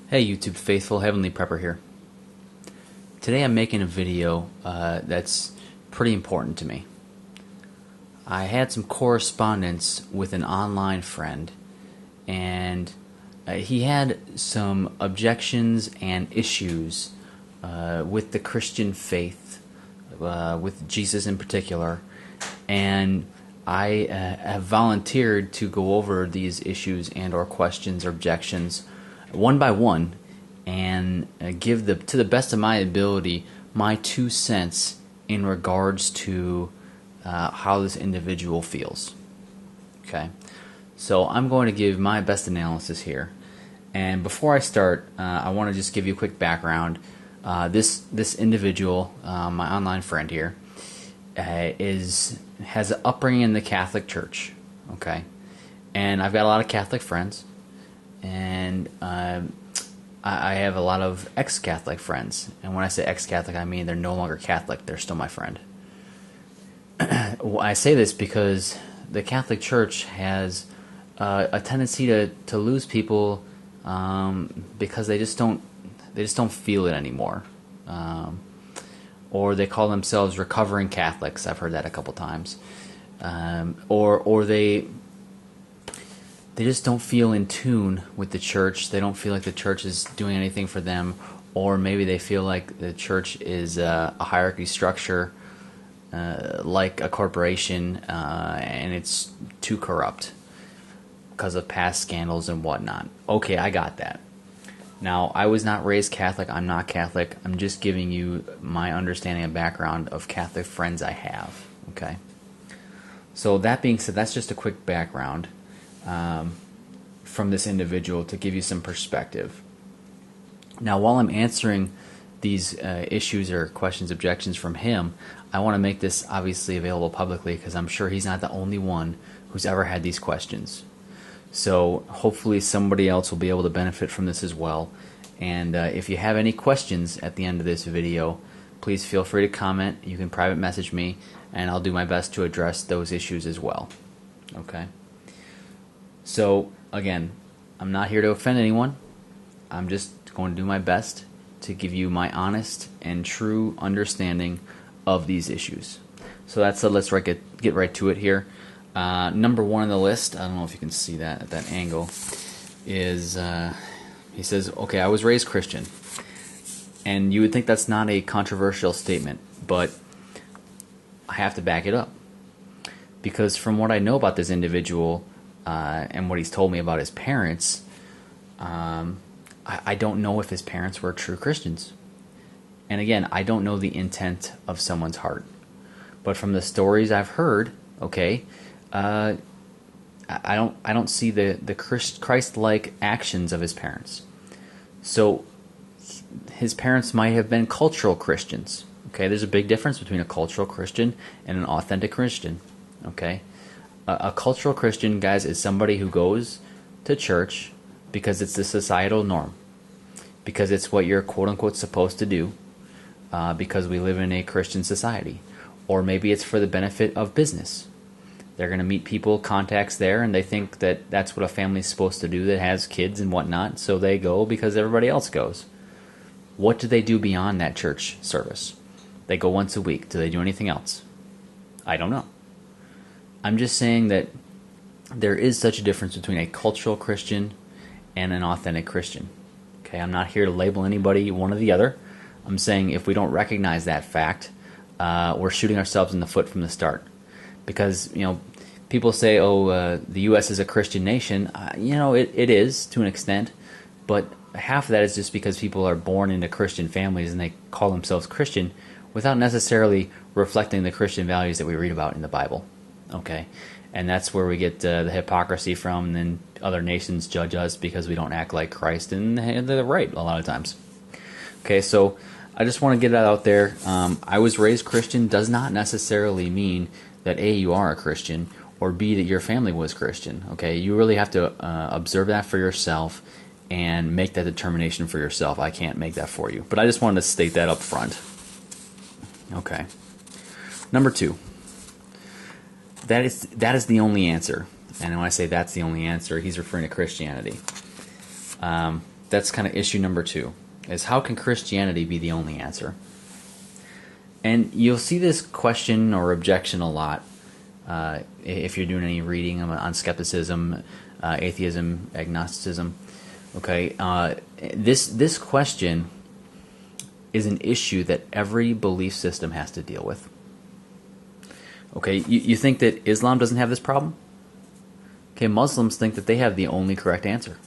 Hey YouTube faithful, Heavenly Prepper here. Today I'm making a video that's pretty important to me. I had some correspondence with an online friend, and he had some objections and issues with the Christian faith, with Jesus in particular, and I have volunteered to go over these issues and or questions or objections one by one and give to the best of my ability my 2 cents in regards to how this individual feels. Okay, so I'm going to give my best analysis here, and before I start, I want to just give you a quick background. This individual, my online friend here, has an upbringing in the Catholic Church. Okay, and I've got a lot of Catholic friends, and I have a lot of ex-Catholic friends. And when I say ex-Catholic, I mean they're no longer Catholic. They're still my friend. I say this because the Catholic Church has a tendency to lose people because they just don't feel it anymore, or they call themselves recovering Catholics. I've heard that a couple times, or they just don't feel in tune with the church. They don't feel like the church is doing anything for them, or maybe they feel like the church is a hierarchy structure, like a corporation, and it's too corrupt because of past scandals and whatnot. Okay, I got that. Now, I was not raised Catholic. I'm not Catholic. I'm just giving you my understanding and background of Catholic friends I have. Okay. So that being said, that's just a quick background from this individual to give you some perspective. Now, while I'm answering these issues or questions, objections from him, I want to make this obviously available publicly because I'm sure he's not the only one who's ever had these questions. So hopefully somebody else will be able to benefit from this as well. And if you have any questions at the end of this video, please feel free to comment. You can private message me, and I'll do my best to address those issues as well. Okay? So, again, I'm not here to offend anyone. I'm just going to do my best to give you my honest and true understanding of these issues. So that's let's get right to it here. Number one on the list, I don't know if you can see that at that angle, is he says, okay, I was raised Christian. And you would think that's not a controversial statement, but I have to back it up. Because from what I know about this individual and what he's told me about his parents, I don't know if his parents were true Christians. And again, I don't know the intent of someone's heart. But from the stories I've heard, okay, I don't see the Christ-like actions of his parents. So his parents might have been cultural Christians. Okay, there's a big difference between a cultural Christian and an authentic Christian. Okay, a cultural Christian, guys, is somebody who goes to church because it's the societal norm, because it's what you're quote-unquote supposed to do, because we live in a Christian society, or maybe it's for the benefit of business. They're going to meet people, contacts there, and they think that that's what a family's supposed to do that has kids and whatnot, so they go because everybody else goes. What do they do beyond that church service? They go once a week. Do they do anything else? I don't know. I'm just saying that there is such a difference between a cultural Christian and an authentic Christian. Okay, I'm not here to label anybody one or the other. I'm saying if we don't recognize that fact, we're shooting ourselves in the foot from the start. Because, you know, people say, the U.S. is a Christian nation. It is to an extent, but half of that is just because people are born into Christian families and they call themselves Christian without necessarily reflecting the Christian values that we read about in the Bible. Okay, and that's where we get the hypocrisy from, and then other nations judge us because we don't act like Christ, and they're right a lot of times. Okay, so I just want to get that out there. I was raised Christian does not necessarily mean that A, you are a Christian, or B, that your family was Christian. Okay, you really have to observe that for yourself and make that determination for yourself. I can't make that for you, but I just wanted to state that up front. Okay. Number two. That is the only answer. And when I say that's the only answer, he's referring to Christianity. that's kind of issue number 2, is how can Christianity be the only answer? And you'll see this question or objection a lot if you're doing any reading on skepticism, atheism, agnosticism. Okay, this question is an issue that every belief system has to deal with. Okay, you think that Islam doesn't have this problem? Okay, Muslims think that they have the only correct answer.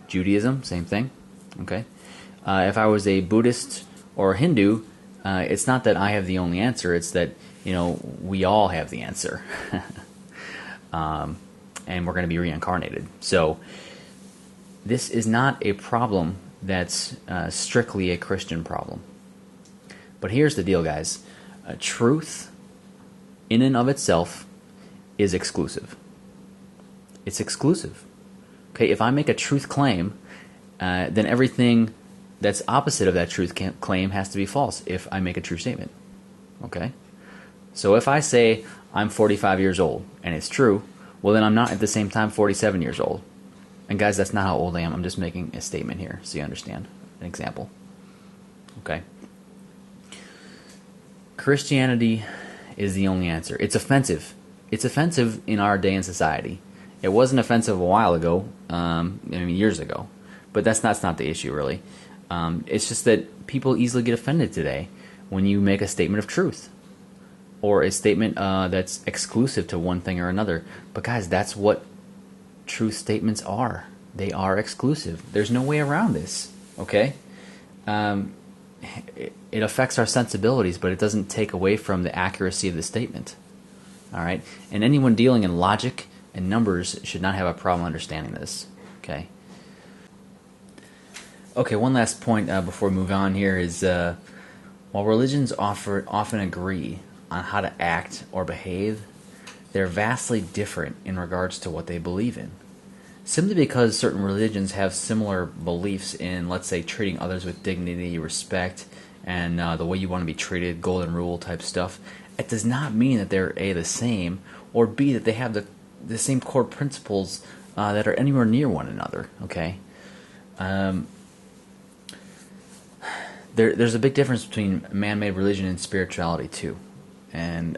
Judaism, same thing. Okay, if I was a Buddhist or a Hindu, it's not that I have the only answer, it's that, we all have the answer. And we're going to be reincarnated. So this is not a problem that's strictly a Christian problem. But here's the deal, guys. Truth, in and of itself, is exclusive. It's exclusive. Okay, if I make a truth claim, then everything that's opposite of that truth claim has to be false if I make a true statement. Okay? So if I say I'm 45 years old, and it's true, well then I'm not at the same time 47 years old. And guys, that's not how old I am. I'm just making a statement here so you understand. An example. Okay? Christianity is the only answer. It's offensive. It's offensive in our day and society. It wasn't offensive a while ago, years ago. But that's not the issue, really. It's just that people easily get offended today when you make a statement of truth. Or a statement that's exclusive to one thing or another. But guys, that's what truth statements are. They are exclusive. There's no way around this. Okay? It affects our sensibilities, but it doesn't take away from the accuracy of the statement. Alright? And anyone dealing in logic and numbers should not have a problem understanding this. Okay? Okay, one last point before we move on here is while religions often agree on how to act or behave, they're vastly different in regards to what they believe in. Simply because certain religions have similar beliefs in, let's say, treating others with dignity, respect, and the way you want to be treated, golden rule type stuff, it does not mean that they're A, the same, or B, that they have the same core principles that are anywhere near one another. Okay? There's a big difference between man-made religion and spirituality too. And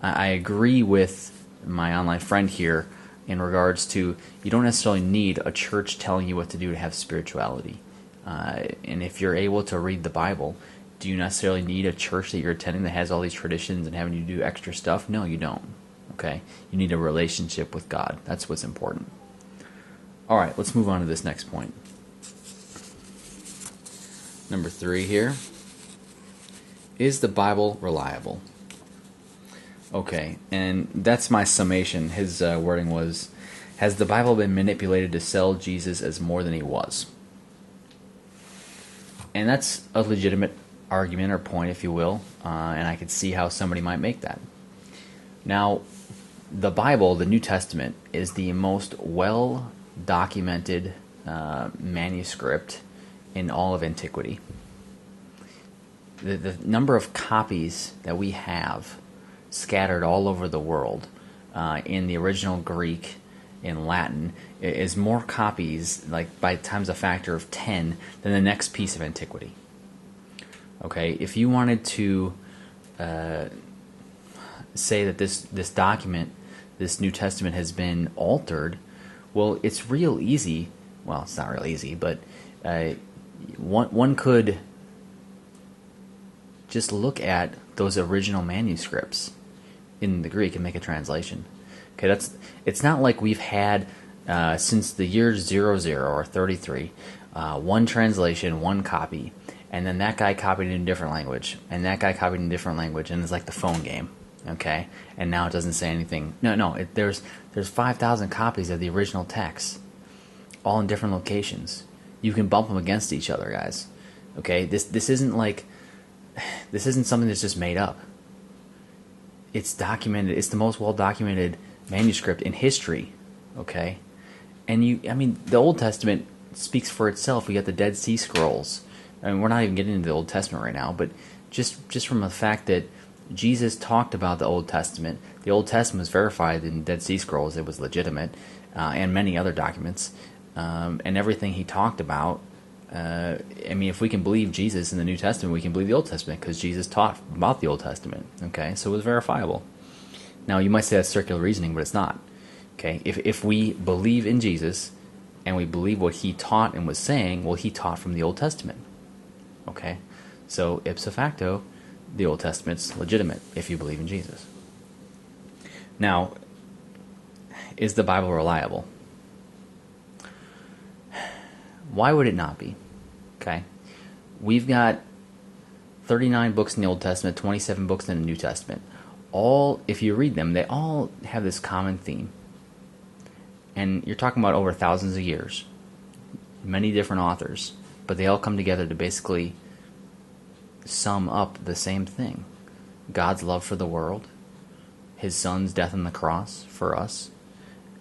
I agree with my online friend here in regards to you don't necessarily need a church telling you what to do to have spirituality. And if you're able to read the Bible, do you necessarily need a church that you're attending that has all these traditions and having you do extra stuff? No, you don't. Okay? You need a relationship with God. That's what's important. All right, let's move on to this next point. Number 3 here. Is the Bible reliable? Okay, and that's my summation. His wording was, has the Bible been manipulated to sell Jesus as more than he was? And that's a legitimate argument or point, if you will, and I could see how somebody might make that. Now, the Bible, the New Testament, is the most well-documented manuscript in all of antiquity. The number of copies that we have scattered all over the world in the original Greek, in Latin, is more copies, like by times a factor of 10, than the next piece of antiquity. Okay, if you wanted to say that this document, this New Testament, has been altered, well, it's real easy. Well, it's not real easy, but one could just look at those original manuscripts in the Greek and make a translation. Okay, it's not like we've had since the year 00 or 33 one translation, one copy, and then that guy copied it in a different language, and that guy copied in a different language, and it's like the phone game. Okay, and now it doesn't say anything. No, there's 5,000 copies of the original text, all in different locations. You can bump them against each other, guys. Okay, this isn't something that's just made up. It's documented. It's the most well-documented manuscript in history. Okay, and the Old Testament speaks for itself. We got the Dead Sea Scrolls. I mean, we're not even getting into the Old Testament right now, but just from the fact that Jesus talked about the Old Testament was verified in Dead Sea Scrolls. It was legitimate, and many other documents. and everything he talked about. I mean, if we can believe Jesus in the New Testament, we can believe the Old Testament because Jesus taught about the Old Testament. Okay, so it was verifiable. Now, you might say that's circular reasoning, but it's not. Okay, if we believe in Jesus and we believe what he taught and was saying, well, he taught from the Old Testament. Okay, so ipso facto, the Old Testament's legitimate if you believe in Jesus. Now, is the Bible reliable? Why would it not be? Okay, we've got 39 books in the Old Testament, 27 books in the New Testament. All, if you read them, they all have this common theme. And you're talking about over thousands of years, many different authors, but they all come together to basically sum up the same thing. God's love for the world, his son's death on the cross for us,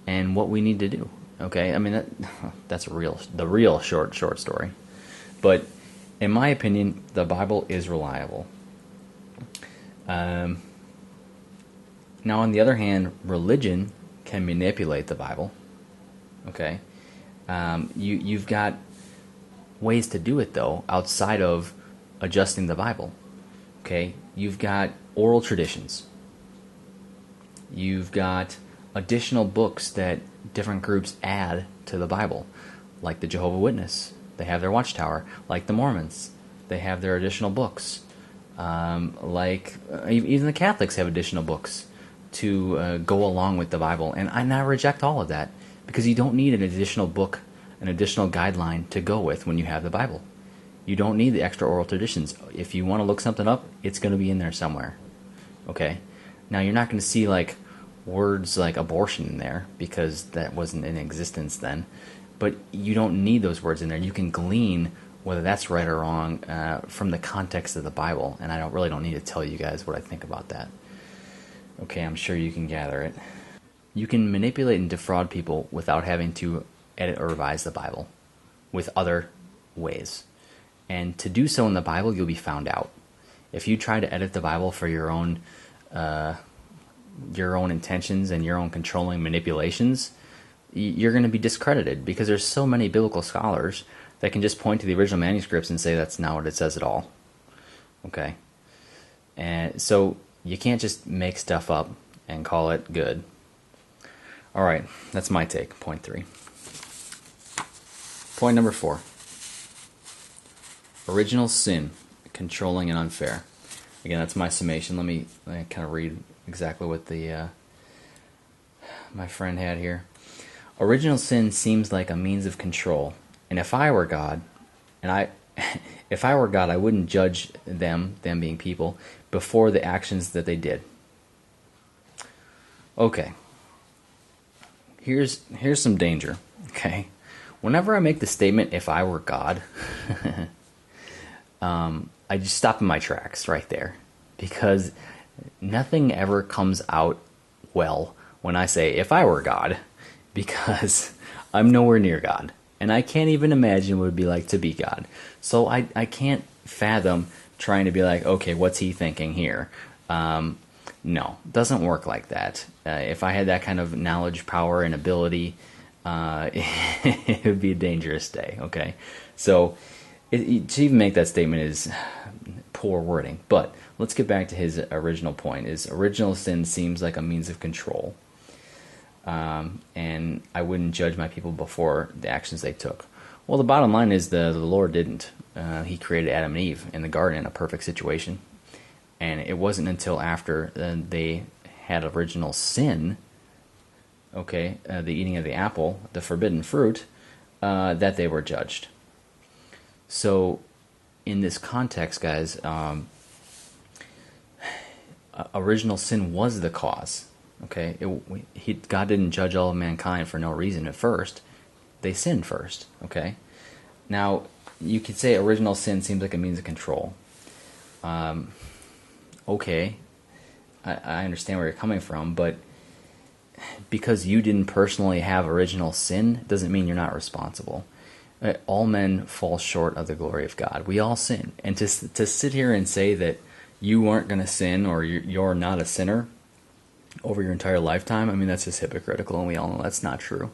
and what we need to do. Okay, I mean, that's the real short story. But in my opinion, the Bible is reliable. Now, on the other hand, religion can manipulate the Bible. Okay, you've got ways to do it though outside of adjusting the Bible. Okay, you've got oral traditions. You've got additional books that different groups add to the Bible, like the Jehovah's Witness. They have their Watchtower. Like the Mormons, they have their additional books. Even the Catholics have additional books to go along with the Bible. And I reject all of that because you don't need an additional book, an additional guideline to go with when you have the Bible. You don't need the extra oral traditions. If you want to look something up, it's going to be in there somewhere. Okay? Now, you're not going to see like words like abortion in there because that wasn't in existence then. But you don't need those words in there. You can glean whether that's right or wrong from the context of the Bible. And I don't need to tell you guys what I think about that. Okay, I'm sure you can gather it. You can manipulate and defraud people without having to edit or revise the Bible with other ways. And to do so in the Bible, you'll be found out. If you try to edit the Bible for your own intentions and your own controlling manipulations, you're going to be discredited because there's so many biblical scholars that can just point to the original manuscripts and say that's not what it says at all. Okay? And so you can't just make stuff up and call it good. All right, that's my take, point 3. Point number 4. Original sin, controlling and unfair. Again, that's my summation. Let me kind of read exactly what the my friend had here. Original sin seems like a means of control, and if I were God, I wouldn't judge them being people, before the actions that they did. Okay. Here's some danger. Okay. Whenever I make the statement, if I were God, I just stop in my tracks right there, because nothing ever comes out well when I say, if I were God, because I'm nowhere near God, and I can't even imagine what it would be like to be God. So I can't fathom trying to be like, okay, what's he thinking here? No, doesn't work like that. If I had that kind of knowledge, power, and ability, it would be a dangerous day, okay? So to even make that statement is poor wording. But let's get back to his original point. Is original sin seems like a means of control. And I wouldn't judge my people before the actions they took. Well, the bottom line is the Lord didn't. He created Adam and Eve in the garden in a perfect situation. And it wasn't until after they had original sin, okay, the eating of the apple, the forbidden fruit, that they were judged. So in this context, guys, original sin was the cause. Okay, God didn't judge all of mankind for no reason at first. They sinned first. Okay, now you could say original sin seems like a means of control. Okay, I understand where you're coming from, but because you didn't personally have original sin doesn't mean you're not responsible. All men fall short of the glory of God. We all sin, and to sit here and say that you weren't going to sin or you're not a sinner over your entire lifetime, I mean, that's just hypocritical, and we all know that's not true.